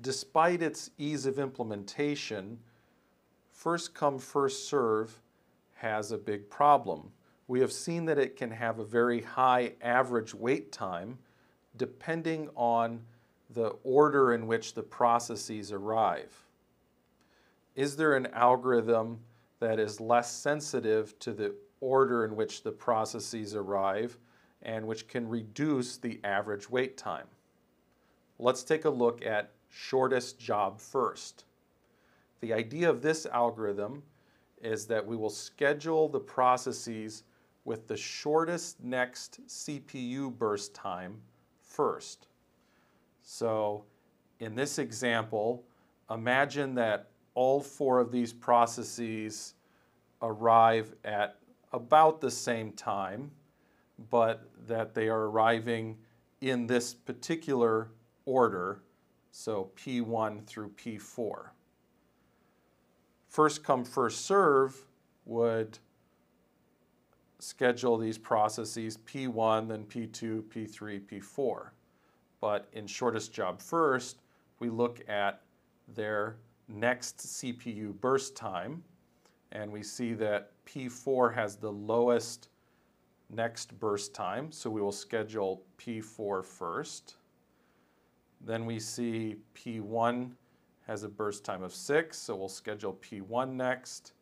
Despite its ease of implementation, first come, first serve has a big problem. We have seen that it can have a very high average wait time depending on the order in which the processes arrive. Is there an algorithm that is less sensitive to the order in which the processes arrive and which can reduce the average wait time? Let's take a look at shortest job first. The idea of this algorithm is that we will schedule the processes with the shortest next CPU burst time first. So in this example, imagine that all four of these processes arrive at about the same time, but that they are arriving in this particular order, so P1 through P4. First come, first serve would schedule these processes P1, then P2, P3, P4. But in shortest job first, we look at their next CPU burst time, and we see that P4 has the lowest next burst time, so we will schedule P4 first. Then we see P1 has a burst time of 6, so we'll schedule P1 next.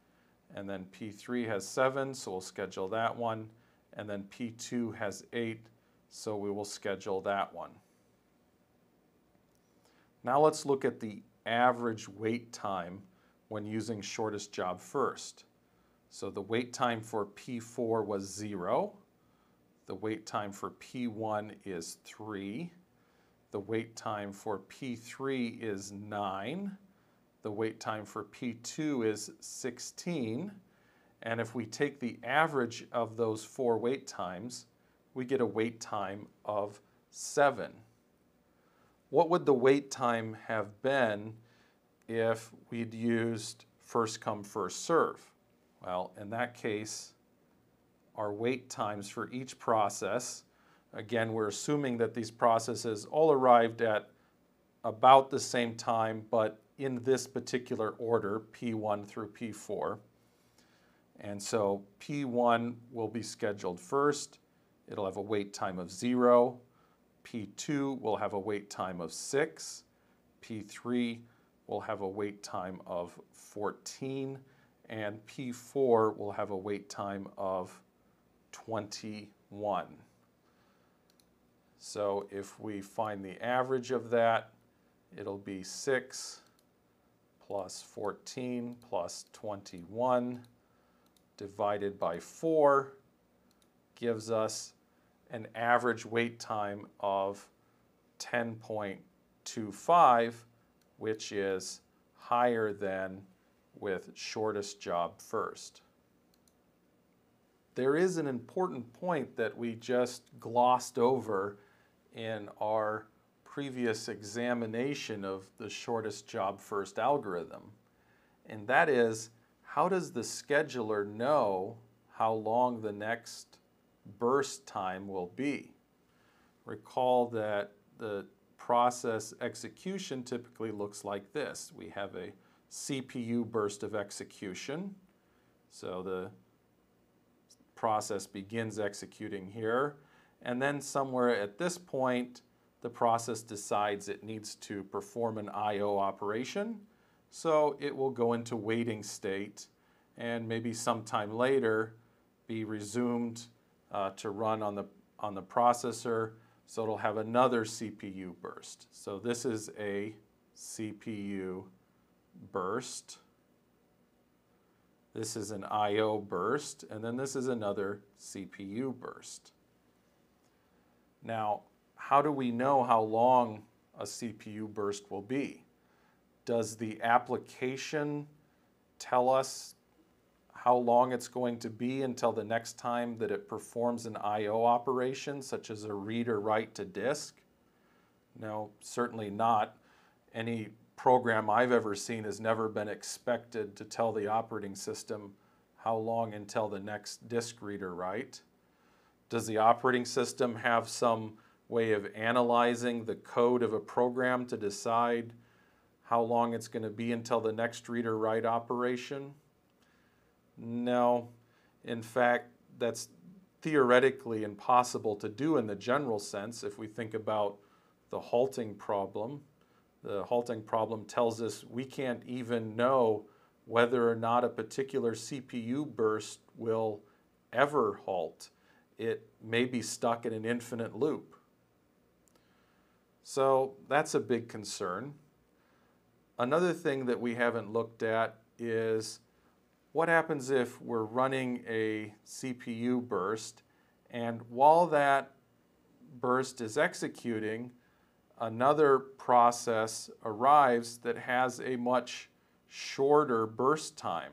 And then P3 has 7, so we'll schedule that one. And then P2 has 8, so we will schedule that one. Now let's look at the average wait time when using shortest job first. So the wait time for P4 was 0. The wait time for P1 is 3. The wait time for P3 is 9. The wait time for P2 is 16. And if we take the average of those four wait times, we get a wait time of 7. What would the wait time have been if we'd used first come, first serve? Well, in that case, our wait times for each process, again, we're assuming that these processes all arrived at about the same time, but in this particular order, P1 through P4. And so P1 will be scheduled first. It'll have a wait time of 0. P2 will have a wait time of 6. P3 will have a wait time of 14. And P4 will have a wait time of 21. So if we find the average of that, it'll be 6 plus 14 plus 21 divided by 4 gives us an average wait time of 10.25, which is higher than with shortest job first. There is an important point that we just glossed over in our previous examination of the shortest job first algorithm, and that is, how does the scheduler know how long the next burst time will be? Recall that the process execution typically looks like this. We have a CPU burst of execution, so the process begins executing here, and then somewhere at this point the process decides it needs to perform an I/O operation, so it will go into waiting state and maybe sometime later be resumed to run on the processor, so it'll have another CPU burst. So this is a CPU burst. This is an I/O burst, and then this is another CPU burst. Now, how do we know how long a CPU burst will be? Does the application tell us how long it's going to be until the next time that it performs an I/O operation, such as a read or write to disk? No, certainly not. Any program I've ever seen has never been expected to tell the operating system how long until the next disk read or write. Does the operating system have some way of analyzing the code of a program to decide how long it's going to be until the next read-or-write operation? No. In fact, that's theoretically impossible to do in the general sense. If we think about the halting problem, the halting problem tells us we can't even know whether or not a particular CPU burst will ever halt. It may be stuck in an infinite loop. So that's a big concern. Another thing that we haven't looked at is what happens if we're running a CPU burst, and while that burst is executing, another process arrives that has a much shorter burst time.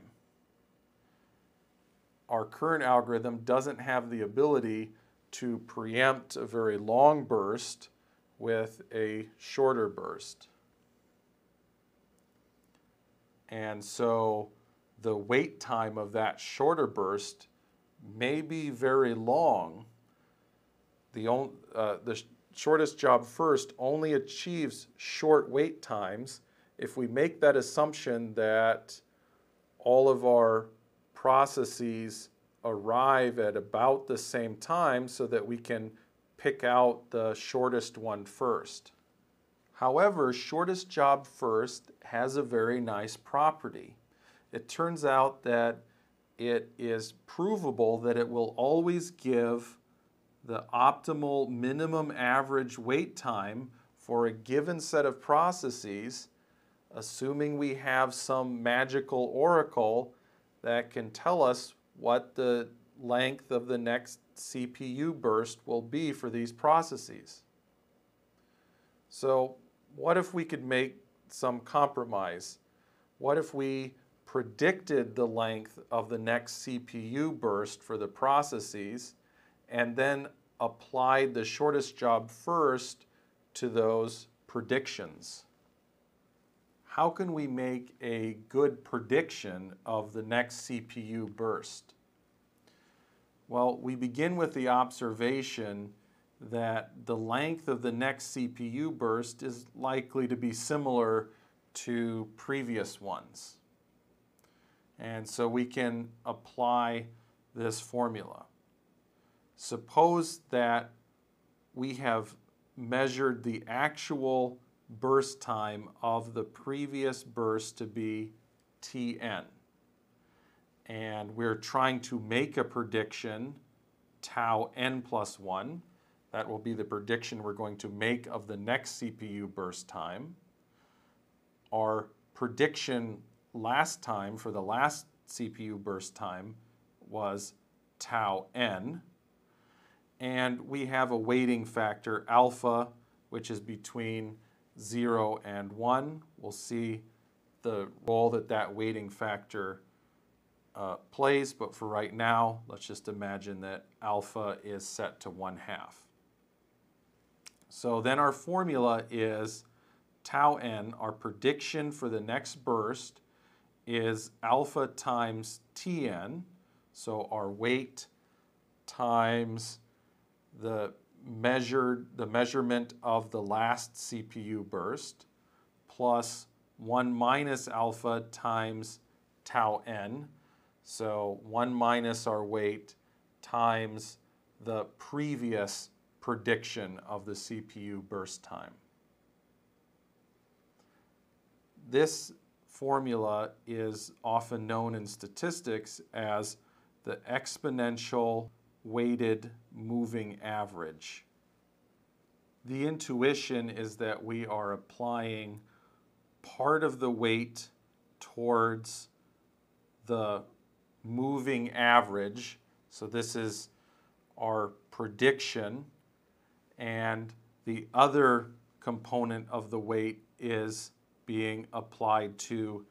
Our current algorithm doesn't have the ability to preempt a very long burst with a shorter burst. And so the wait time of that shorter burst may be very long. The shortest job first only achieves short wait times if we make that assumption that all of our processes arrive at about the same time so that we can pick out the shortest one first. However, shortest job first has a very nice property. It turns out that it is provable that it will always give the optimal minimum average wait time for a given set of processes, assuming we have some magical oracle that can tell us what the length of the next CPU burst will be for these processes. So what if we could make some compromise? What if we predicted the length of the next CPU burst for the processes and then applied the shortest job first to those predictions? How can we make a good prediction of the next CPU burst? Well, we begin with the observation that the length of the next CPU burst is likely to be similar to previous ones. And so we can apply this formula. Suppose that we have measured the actual burst time of the previous burst to be Tn. And we're trying to make a prediction, tau n plus 1. That will be the prediction we're going to make of the next CPU burst time. Our prediction last time for the last CPU burst time was tau n. And we have a weighting factor alpha, which is between 0 and 1. We'll see the role that that weighting factor plays, but for right now, let's just imagine that alpha is set to 1/2. So then our formula is tau n, our prediction for the next burst, is alpha times Tn, so our weight times the measurement of the last CPU burst, plus 1 minus alpha times tau n, so 1 minus our weight times the previous prediction of the CPU burst time. This formula is often known in statistics as the exponential weighted moving average. The intuition is that we are applying part of the weight towards the moving average. So this is our prediction, and the other component of the weight is being applied to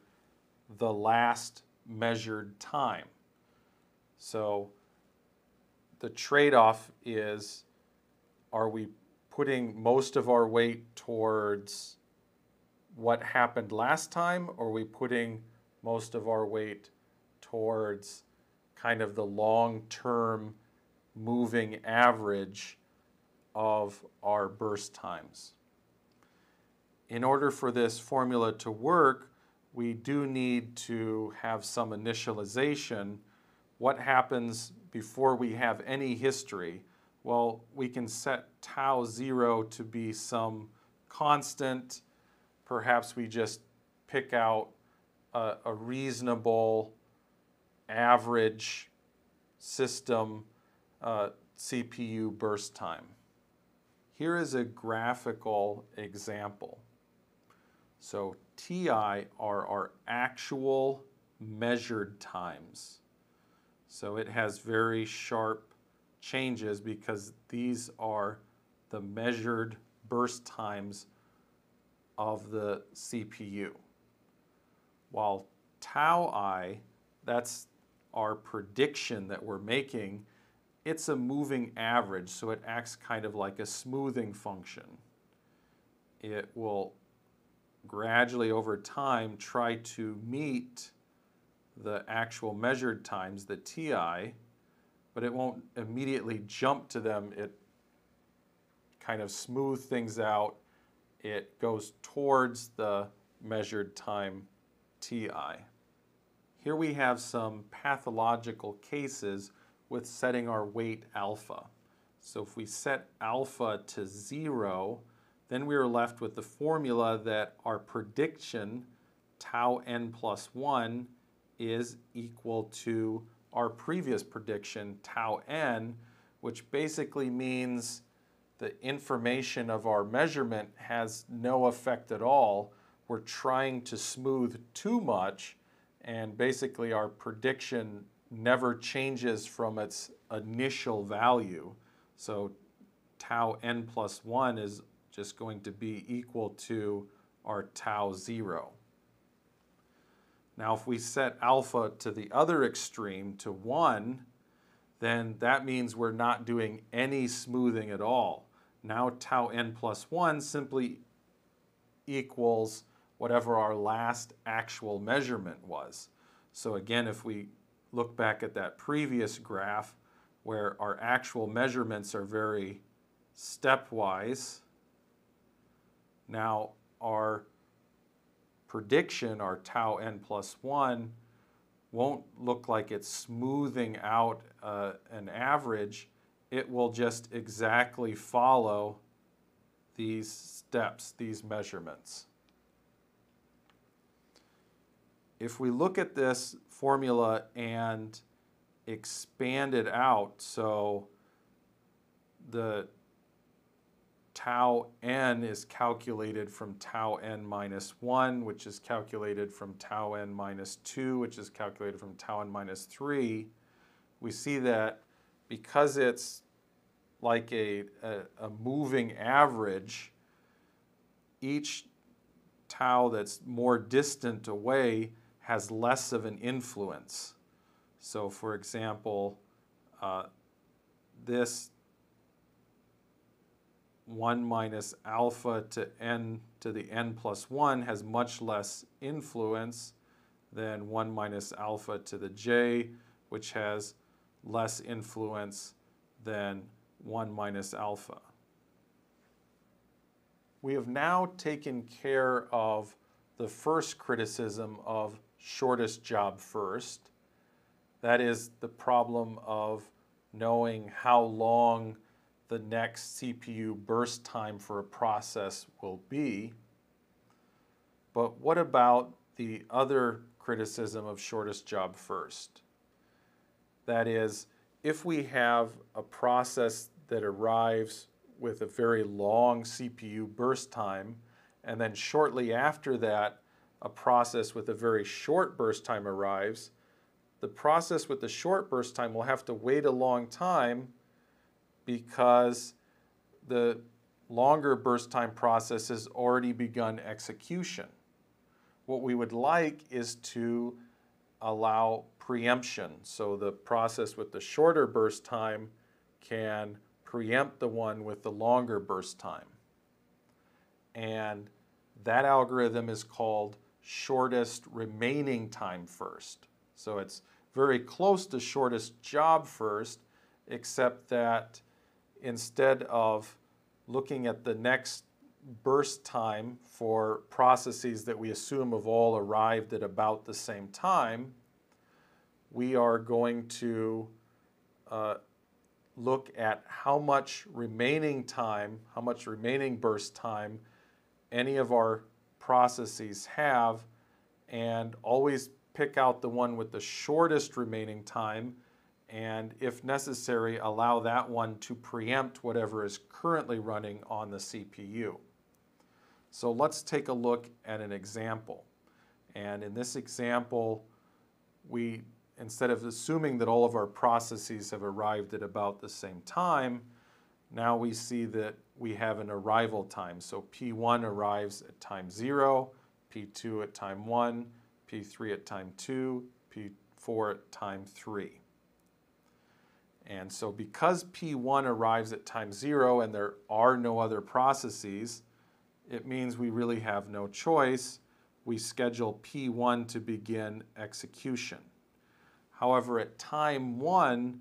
the last measured time. So the trade-off is, are we putting most of our weight towards what happened last time, or are we putting most of our weight towards kind of the long-term moving average of our burst times? in order for this formula to work, we do need to have some initialization. What happens before we have any history? Well, we can set tau 0 to be some constant. Perhaps we just pick out a reasonable average system CPU burst time. Here is a graphical example. So Ti are our actual measured times. So it has very sharp changes because these are the measured burst times of the CPU. While tau I, that's our prediction that we're making, it's a moving average, so it acts kind of like a smoothing function. It will gradually over time try to meet the actual measured times, the Ti, but it won't immediately jump to them. It kind of smooths things out. It goes towards the measured time Ti. Here we have some pathological cases with setting our weight alpha. So if we set alpha to 0, then we are left with the formula that our prediction, tau n plus 1, is equal to our previous prediction, tau n, which basically means the information of our measurement has no effect at all. We're trying to smooth too much, and basically our prediction never changes from its initial value. So tau n plus 1 is just going to be equal to our tau 0. Now if we set alpha to the other extreme, to 1, then that means we're not doing any smoothing at all. Now tau n plus 1 simply equals whatever our last actual measurement was. So again, if we look back at that previous graph where our actual measurements are very stepwise, now our prediction, our tau n plus 1, won't look like it's smoothing out an average. It will just exactly follow these steps, these measurements. If we look at this formula and expand it out, so the tau n is calculated from tau n minus 1, which is calculated from tau n minus 2, which is calculated from tau n minus 3, we see that because it's like a moving average, each tau that's more distant away has less of an influence. So for example, this 1 minus alpha to n to the n plus 1 has much less influence than 1 minus alpha to the j, which has less influence than 1 minus alpha. We have now taken care of the first criticism of shortest job first. That is the problem of knowing how long the next CPU burst time for a process will be. But what about the other criticism of shortest job first? That is, if we have a process that arrives with a very long CPU burst time, and then shortly after that, a process with a very short burst time arrives, the process with the short burst time will have to wait a long time because the longer burst time process has already begun execution. What we would like is to allow preemption, so the process with the shorter burst time can preempt the one with the longer burst time. And that algorithm is called shortest remaining time first. So it's very close to shortest job first, except that instead of looking at the next burst time for processes that we assume have all arrived at about the same time, we are going to look at how much remaining time, how much remaining burst time any of our processes have, and always pick out the one with the shortest remaining time, and if necessary, allow that one to preempt whatever is currently running on the CPU. So let's take a look at an example. And in this example, we, instead of assuming that all of our processes have arrived at about the same time, now we see that we have an arrival time. So P1 arrives at time 0, P2 at time 1, P3 at time 2, P4 at time 3. And so because P1 arrives at time 0 and there are no other processes, it means we really have no choice. We schedule P1 to begin execution. However, at time 1,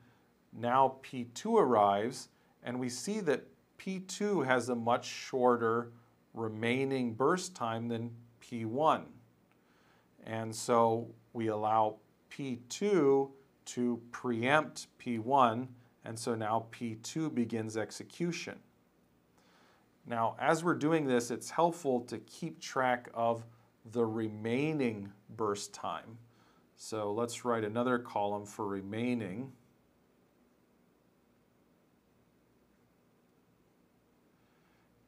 now P2 arrives, and we see that P2 has a much shorter remaining burst time than P1. And so we allow P2 to preempt P1, and so now P2 begins execution. Now, as we're doing this, it's helpful to keep track of the remaining burst time. So let's write another column for remaining.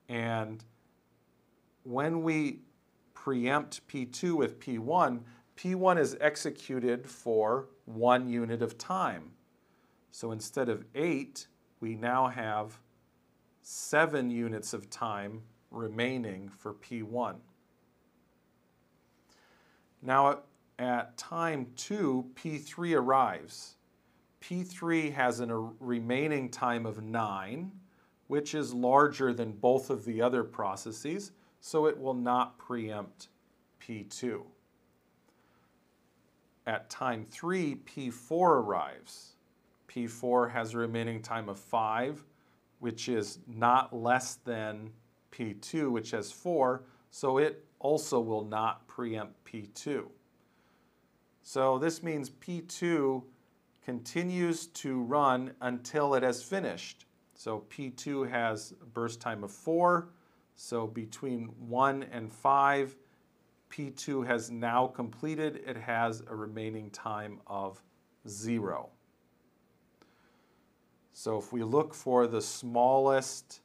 And when we preempt P2 with P1, P1 is executed for 1 unit of time. So instead of 8, we now have 7 units of time remaining for P1. Now at time 2, P3 arrives. P3 has a remaining time of 9, which is larger than both of the other processes, so it will not preempt P2. At time 3, P4 arrives. P4 has a remaining time of 5, which is not less than P2, which has 4, so it also will not preempt P2. So this means P2 continues to run until it has finished. So P2 has a burst time of 4, so between 1 and 5, P2 has now completed. It has a remaining time of 0. So if we look for the smallest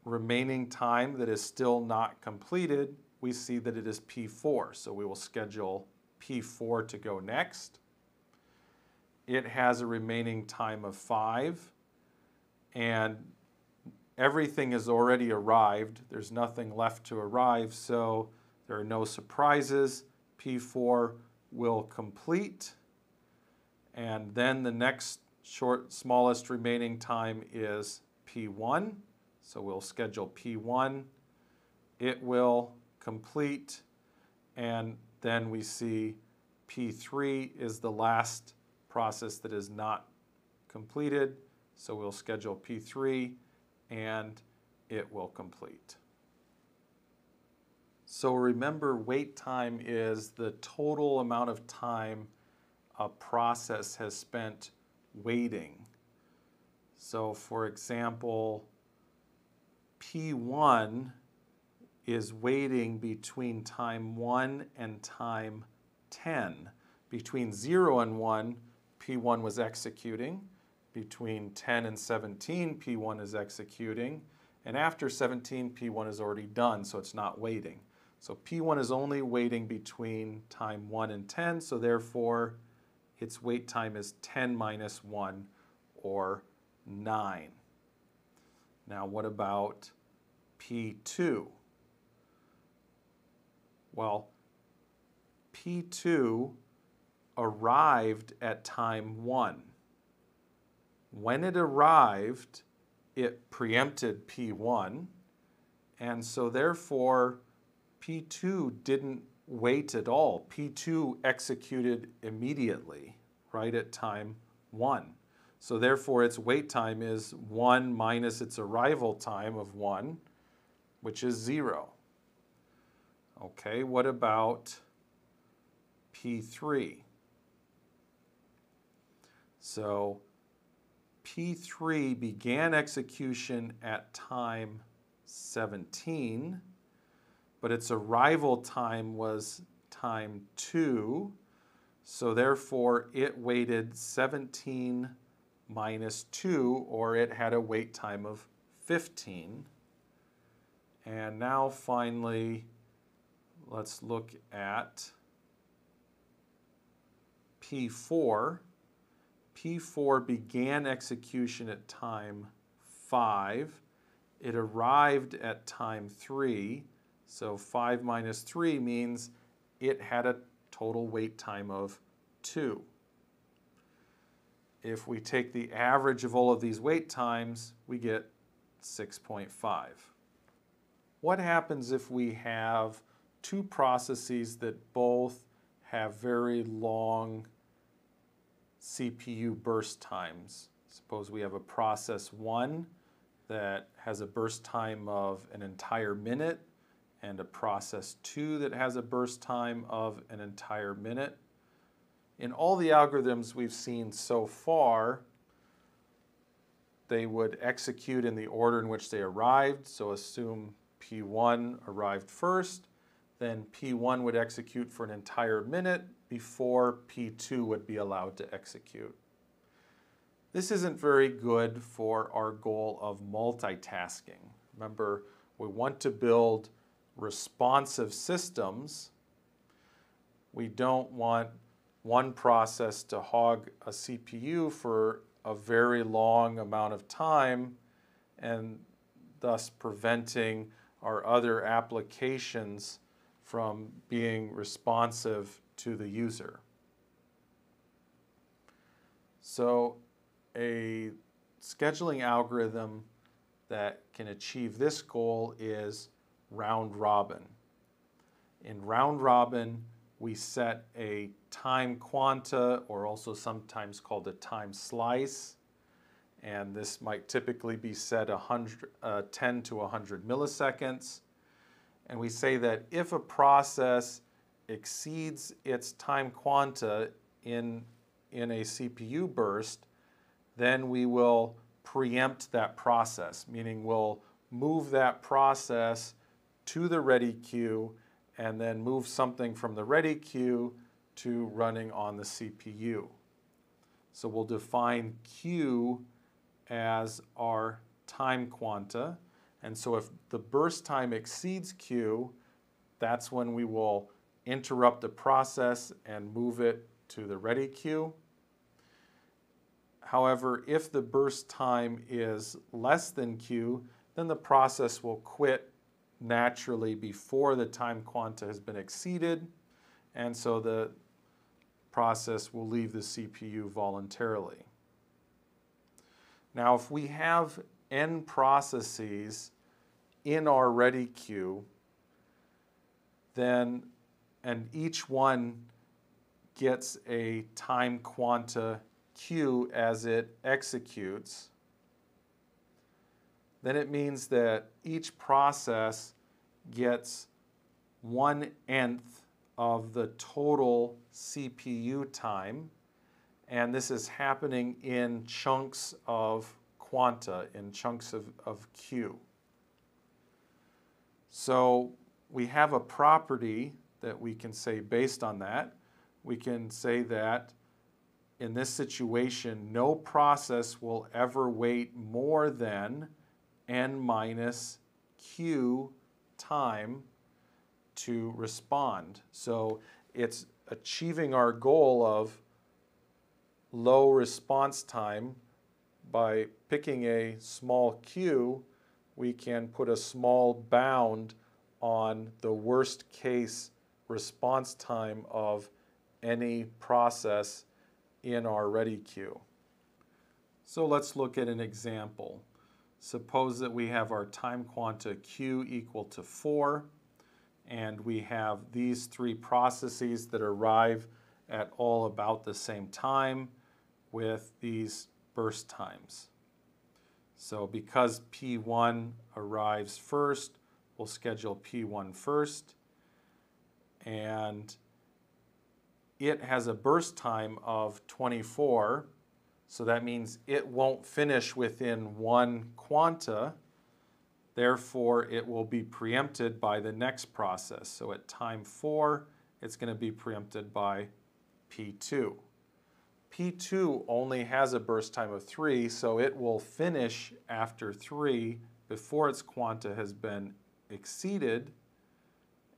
remaining time that is still not completed, we see that it is P4. So we will schedule P4 to go next. It has a remaining time of 5, and everything has already arrived. There's nothing left to arrive, so there are no surprises. P4 will complete, and then the next smallest remaining time is P1. So we'll schedule P1. It will complete, and then we see P3 is the last process that is not completed. So we'll schedule P3, and it will complete. So remember, wait time is the total amount of time a process has spent waiting. So for example, P1 is waiting between time 1 and time 10. Between 0 and 1, P1 was executing. Between 10 and 17, P1 is executing. And after 17, P1 is already done, so it's not waiting. So P1 is only waiting between time 1 and 10, so therefore its wait time is 10 minus 1, or 9. Now what about P2? Well, P2 arrived at time 1. When it arrived, it preempted P1, and so therefore P2 didn't wait at all. P2 executed immediately, right at time 1. So therefore its wait time is 1 minus its arrival time of 1, which is 0. Okay, what about P3? So P3 began execution at time 17, but its arrival time was time 2, so therefore it waited 17 minus 2, or it had a wait time of 15. And now finally, let's look at P4. P4 began execution at time 5. It arrived at time 3. So 5 minus 3 means it had a total wait time of 2. If we take the average of all of these wait times, we get 6.5. What happens if we have two processes that both have very long CPU burst times? Suppose we have a process 1 that has a burst time of an entire minute and a process 2 that has a burst time of an entire minute. In all the algorithms we've seen so far, they would execute in the order in which they arrived. So assume P1 arrived first, then P1 would execute for an entire minute before P2 would be allowed to execute. This isn't very good for our goal of multitasking. Remember, we want to build responsive systems. We don't want one process to hog a CPU for a very long amount of time and thus preventing our other applications from being responsive to the user. So a scheduling algorithm that can achieve this goal is round robin. In round robin, we set a time quanta, or also sometimes called a time slice, and this might typically be set 10 to 100 milliseconds. And we say that if a process exceeds its time quanta in a CPU burst, then we will preempt that process, meaning we'll move that process to the ready queue and then move something from the ready queue to running on the CPU. So we'll define Q as our time quanta. And so if the burst time exceeds Q, that's when we will interrupt the process and move it to the ready queue. However, if the burst time is less than Q, then the process will quit naturally before the time quanta has been exceeded, and so the process will leave the CPU voluntarily. Now, if we have n processes in our ready queue, then, and each one gets a time quanta Q as it executes, then it means that each process gets 1/n of the total CPU time, and this is happening in chunks of quanta, in chunks of Q. So we have a property that we can say based on that. We can say that in this situation, no process will ever wait more than n minus Q time to respond. So it's achieving our goal of low response time. By picking a small q, we can put a small bound on the worst case response time of any process in our ready queue. So let's look at an example. Suppose that we have our time quanta q equal to 4, and we have these three processes that arrive at all about the same time with these burst times. So because P1 arrives first, we'll schedule P1 first, and it has a burst time of 24, so that means it won't finish within one quanta, therefore it will be preempted by the next process. So at time 4, it's going to be preempted by P2. P2 only has a burst time of 3, so it will finish after 3 before its quanta has been exceeded,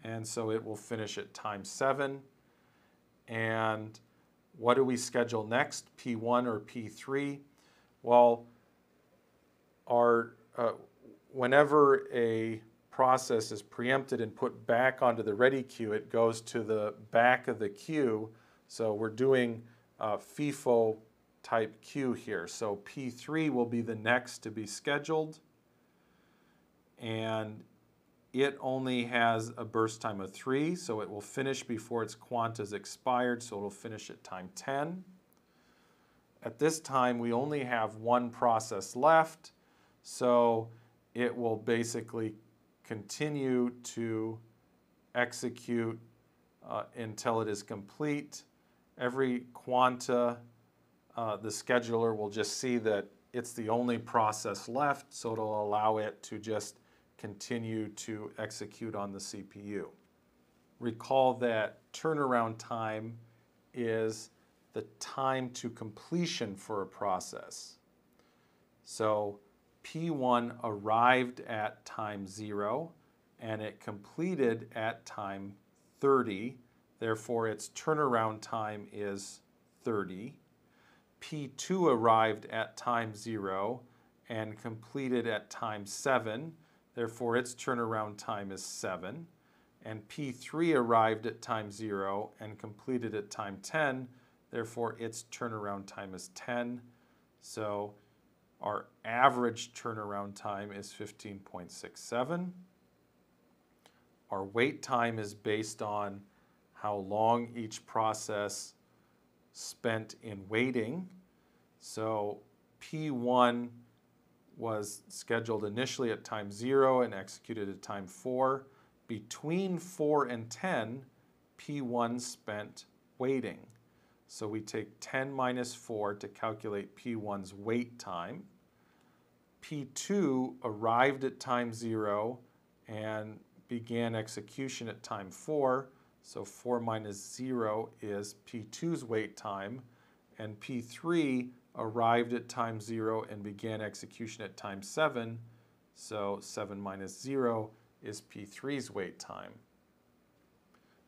and so it will finish at time 7. And what do we schedule next, P1 or P3? Well, whenever a process is preempted and put back onto the ready queue, it goes to the back of the queue. So we're doing FIFO type queue here. So P3 will be the next to be scheduled, and it only has a burst time of 3, so it will finish before its quanta is expired, so it'll finish at time 10. At this time, we only have one process left, so it will basically continue to execute until it is complete. Every quanta, the scheduler will just see that it's the only process left, so it'll allow it to just continue to execute on the CPU. Recall that turnaround time is the time to completion for a process. So P1 arrived at time 0 and it completed at time 30, therefore its turnaround time is 30. P2 arrived at time 0 and completed at time 7, therefore its turnaround time is 7. And P3 arrived at time 0 and completed at time 10, therefore its turnaround time is 10. So our average turnaround time is 15.67. Our wait time is based on how long each process spent in waiting. So P1 was scheduled initially at time 0 and executed at time 4. Between 4 and 10, P1 spent waiting. So we take 10 minus 4 to calculate P1's wait time. P2 arrived at time 0 and began execution at time 4. So 4 minus 0 is P2's wait time. And P3 arrived at time 0 and began execution at time 7. So 7 minus 0 is P3's wait time,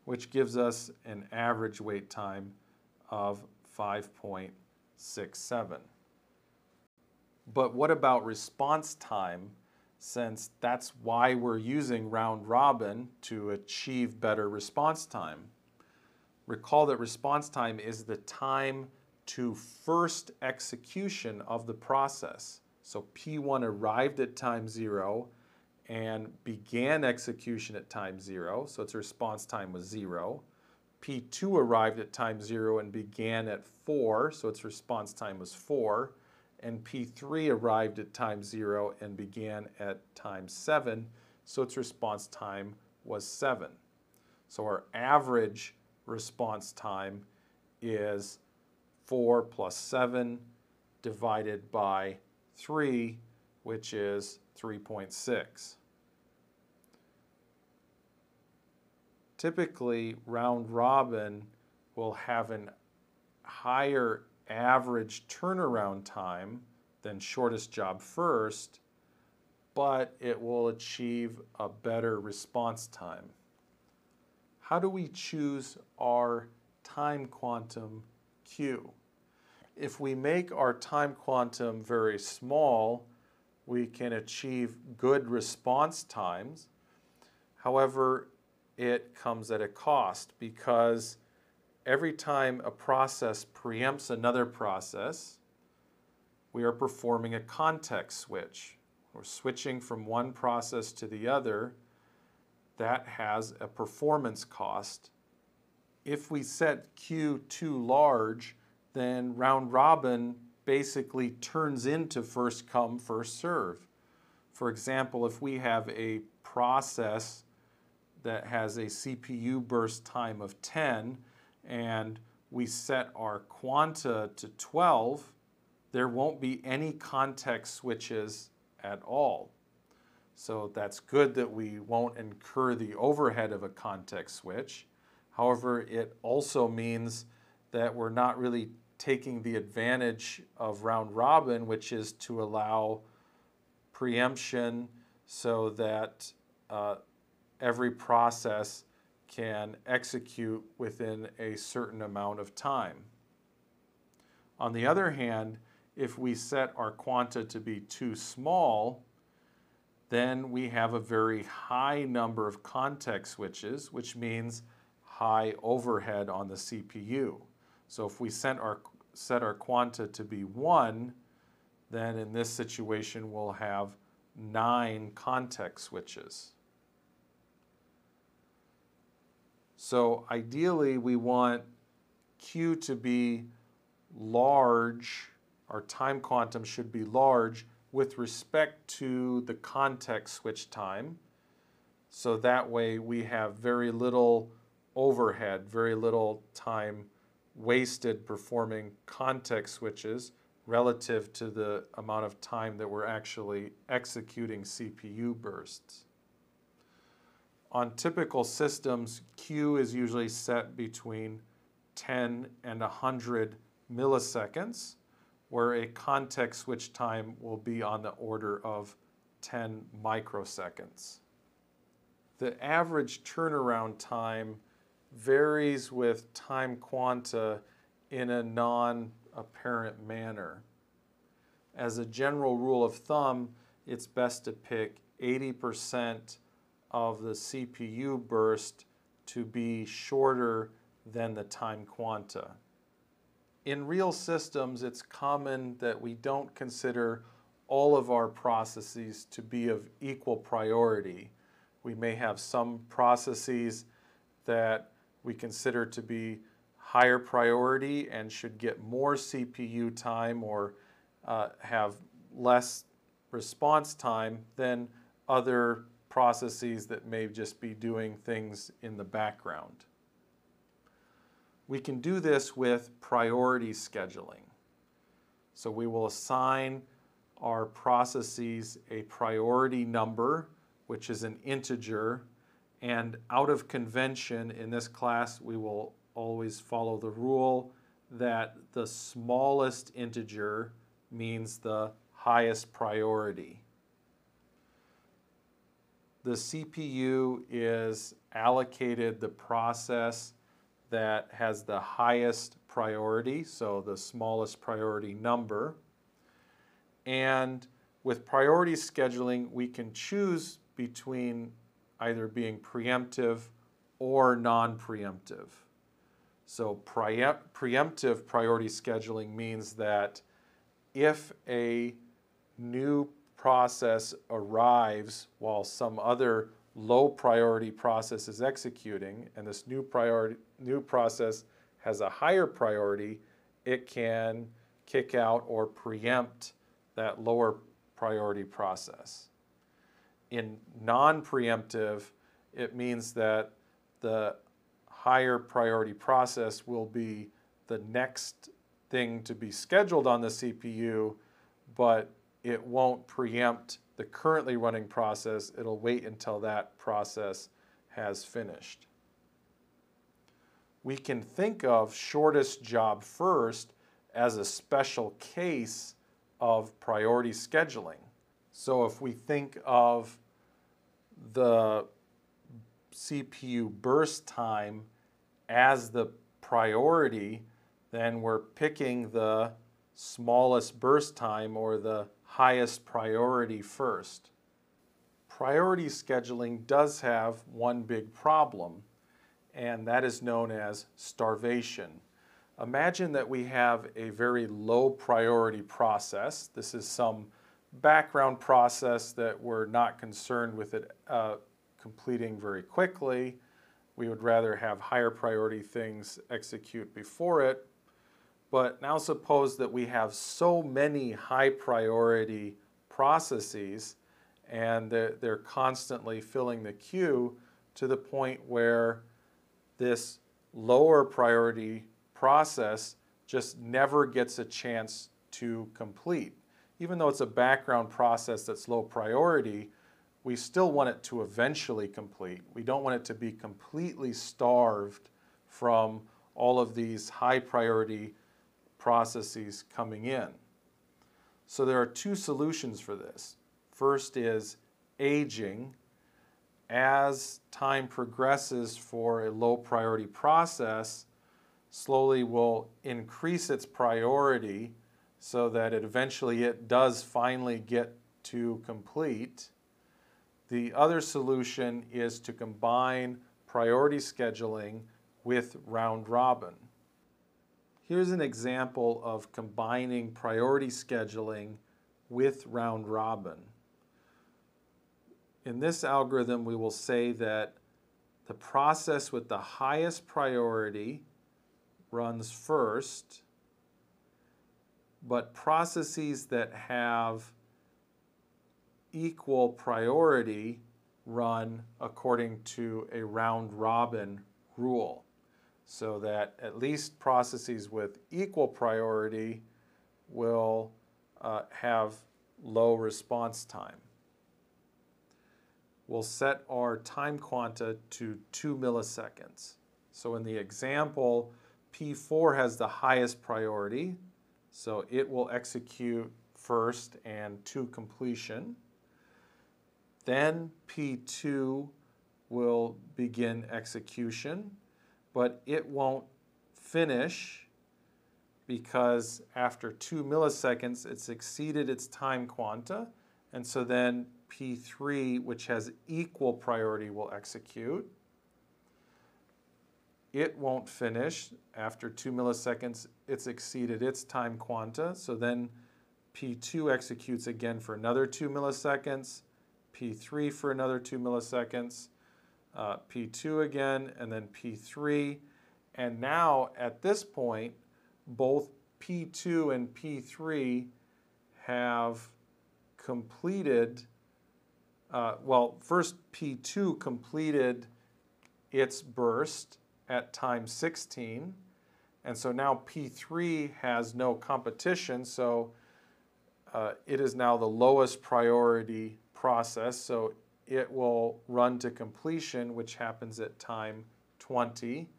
which gives us an average wait time of 5.67. But what about response time, since that's why we're using round robin to achieve better response time? Recall that response time is the time to first execution of the process. So P1 arrived at time 0 and began execution at time 0, so its response time was 0. P2 arrived at time 0 and began at 4, so its response time was 4. And P3 arrived at time 0 and began at time 7, so its response time was 7. So our average response time is 4 plus 7 divided by 3, which is 3.6. Typically, round robin will have a higher average turnaround time than shortest job first, but it will achieve a better response time. How do we choose our time quantum queue? If we make our time quantum very small, we can achieve good response times. However, it comes at a cost, because every time a process preempts another process, we are performing a context switch. We're switching from one process to the other. That has a performance cost. If we set Q too large, then round robin basically turns into first come, first serve. For example, if we have a process that has a CPU burst time of 10 and we set our quanta to 12, there won't be any context switches at all. So that's good that we won't incur the overhead of a context switch. However, it also means that we're not really taking the advantage of round robin, which is to allow preemption so that every process can execute within a certain amount of time. On the other hand, if we set our quanta to be too small, then we have a very high number of context switches, which means high overhead on the CPU. So if we set our quanta to be 1, then in this situation we'll have 9 context switches. So ideally we want Q to be large, our time quantum should be large with respect to the context switch time. So that way we have very little overhead, very little time wasted performing context switches relative to the amount of time that we're actually executing CPU bursts. On typical systems, Q is usually set between 10 and 100 milliseconds, where a context switch time will be on the order of 10 microseconds. The average turnaround time varies with time quanta in a non-apparent manner. As a general rule of thumb, it's best to pick 80% of the CPU burst to be shorter than the time quanta. In real systems, it's common that we don't consider all of our processes to be of equal priority. We may have some processes that we consider to be higher priority and should get more CPU time or have less response time than other processes that may just be doing things in the background. We can do this with priority scheduling. So we will assign our processes a priority number, which is an integer, and out of convention in this class we will always follow the rule that the smallest integer means the highest priority. The CPU is allocated the process that has the highest priority, so the smallest priority number. And with priority scheduling, we can choose between either being preemptive or non-preemptive. So preemptive priority scheduling means that if a new process arrives while some other low priority process is executing, and this new process has a higher priority, it can kick out or preempt that lower priority process. In non-preemptive, it means that the higher priority process will be the next thing to be scheduled on the CPU, but it won't preempt the currently running process. It'll wait until that process has finished. We can think of shortest job first as a special case of priority scheduling. So if we think of the CPU burst time as the priority, then we're picking the smallest burst time or the highest priority first. Priority scheduling does have one big problem, and that is known as starvation. Imagine that we have a very low priority process. This is some background process that we're not concerned with it completing very quickly. We would rather have higher priority things execute before it. But now suppose that we have so many high priority processes and they're constantly filling the queue to the point where this lower priority process just never gets a chance to complete. Even though it's a background process that's low priority, we still want it to eventually complete. We don't want it to be completely starved from all of these high priority processes coming in. So there are two solutions for this. First is aging. As time progresses for a low priority process, slowly will increase its priority so that eventually it does finally get to complete. The other solution is to combine priority scheduling with round robin. Here's an example of combining priority scheduling with round robin. In this algorithm, we will say that the process with the highest priority runs first, but processes that have equal priority run according to a round robin rule, so that at least processes with equal priority will have low response time. We'll set our time quanta to 2 milliseconds. So in the example, P4 has the highest priority, so it will execute first and to completion. Then P2 will begin execution, but it won't finish because after 2 milliseconds it's exceeded its time quanta, and so then P3, which has equal priority, will execute. It won't finish. After 2 milliseconds, it's exceeded its time quanta, so then P2 executes again for another 2 milliseconds, P3 for another 2 milliseconds, P2 again, and then P3. And now, at this point, both P2 and P3 have completed, first P2 completed its burst at time 16, and so now P3 has no competition, so it is now the lowest priority process, so it will run to completion, which happens at time 20.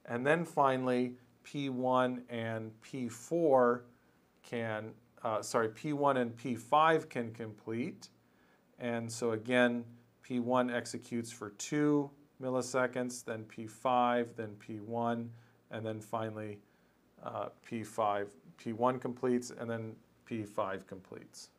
And then finally, P1 and P4 can, P1 and P5 can complete. And so again, P1 executes for 2 milliseconds, then P5, then P1, and then finally P1 completes, and then P5 completes.